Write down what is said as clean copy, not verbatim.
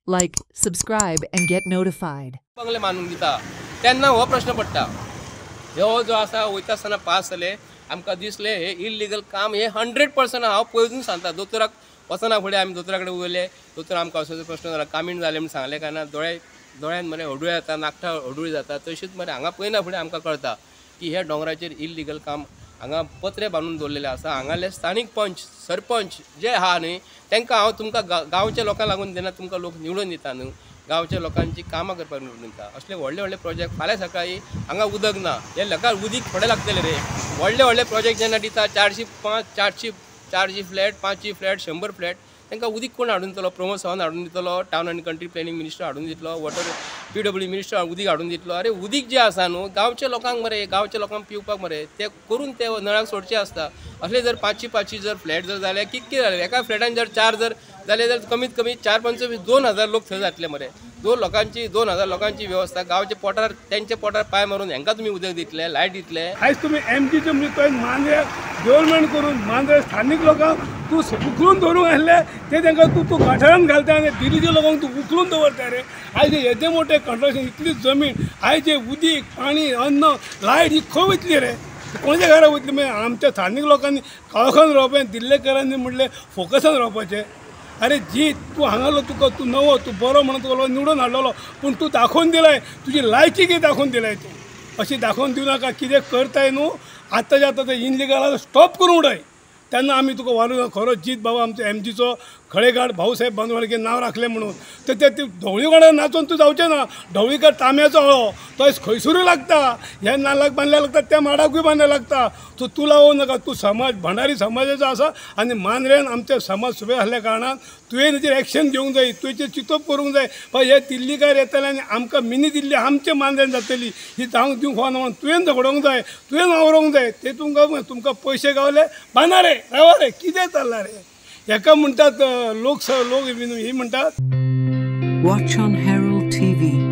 Like, subscribe, and get notified. बंगले मानून दिता तेन्ना हो प्रश्न पडटा हो जो आसा वयता आसतना पास जाले आमकां दिसले हे इल्लीगल काम हे 100% हांव पयलीं सांगता दोतोराक वचना फुडें आमी दोतोरा कडेन उलयले दोतोर आमकां असो प्रश्न जाला कामीण जाले म्हण सांगले काय ना दोळ्यान मरे हडूळ येता नाकटा हडूळ जाता तशीच मरे हांगा पयना फुडें आमकां कळटा की हे दोंगराचेर इल्लीगल काम हांगा पत्रे बांदून दवरलेले आसा हांगाले स्थानीक पंच सरपंच जे आहा न्ही तांकां हांव तुमकां गांवच्या लोकांक लागून जेन्ना तुमकां लोक निवडून दिता न्हू गांवच्या लोकांची कामां करपाक निवडून दिता असले व्हडले व्हडले प्रोजेक्ट फाल्यां सकाळी हांगा उदक ना हे लोकांक उदीक थोडे लागतले रे व्हडले व्हडले प्रोजेक्ट जेन्ना दिता 400 फ्लॅट 500 फ्लॅट 100 फ्लॅट तांकां उदीक कोण हाडून दितलो प्रमोद सावंत हाडून दितलो टावन आनी कंट्री प्लॅनिंग मिनिस्टर हाडून दितलो वॉटर PWD मिनिस्टर उदीक हाडून दितलो अरे उदीक जे आसा न्हू गांवच्या लोकांक मरे गांवच्या लोकांक पिवपाक मरे ते करून ते नळाक सोडचे आसता असले जर 500 जर फ्लॅट जर जाले कितके जाले एका फ्लॅटान जर 4 जर जाले जाल्यार कमीत कमी 4-5 2000 लोक थंय जातले मरे 2000 लोकांची व्यवस्था गांवच्या पोटार त्यांच्या पोटार पाय मारून हांकां तुमी उदक दितले लायट दितले आयज तुमी MGचे म्हणजे मांद्रे डेव्हलपमेंट करून मांद्रे स्थानिक लोकांक तूं उखलून धरून आसले ते तांकां तूं गाठारान घालता आनी दिल्लीच्या लोकांक तूं उखलून दवरता रे आयज येदे मोठे कंस्ट्रक्शन इतली जमीन आयज उदीक पाणी अन्न लायट ही खंय वयतली रे कोणाच्या घरा वयतली मागीर आमच्या स्थानिक लोकांनी काळोखान रावपाचें दिल्लेकरांनी म्हणलें फोकसान रावपाचें अरे जी तूं हांगालो तुका तूं नवो तूं बरो म्हणून तुका निवडून हाडलेलो पूण तूं दाखोवन दिलाय तुजी लायकी कितें दाखोवन दिलाय तूं अशी दाखोवन दिवं नाका कितें करताय न्हू आतांच्या आतां तें इनलिगल स्टॉप करून उडय तेन्ना आमी तुका वालोर खरो जीत बाबा आमचो MGचो खळेघाट भाऊसाहेब बांदोडकर नांव राखलें म्हणून तर ते ढवळीवाड्यार नाचोन तूं जावचें ना ढवळीकार तांब्याचो हळो तो खंयसरूय लागता हे नाल्लाक बांदल्या लागता त्या माडाकूय बांदल्या लागता तूं लावूं नाका तूं समाज भंडारी समाजाचो आसा आनी मांद्रेन आमचे समाज सुबे आसल्या कारणान तुवें ताचेर एक्शन घेवंक जाय तुवें चितप करूंक जाय पण हे दिल्लीकार येतले आनी आमकां मिनी दिल्ली आमचे मांद्रेन जातली ही जावंक दिवंक फावना म्हणून तुवें झगडोंक जाय तुवें आवरोंक जाय ते तुमकां पयशे गावले बांदा रे रावा रे कितें चल्लां रे हेका म्हणटात लोक ही म्हणटात Watch on Herald TV.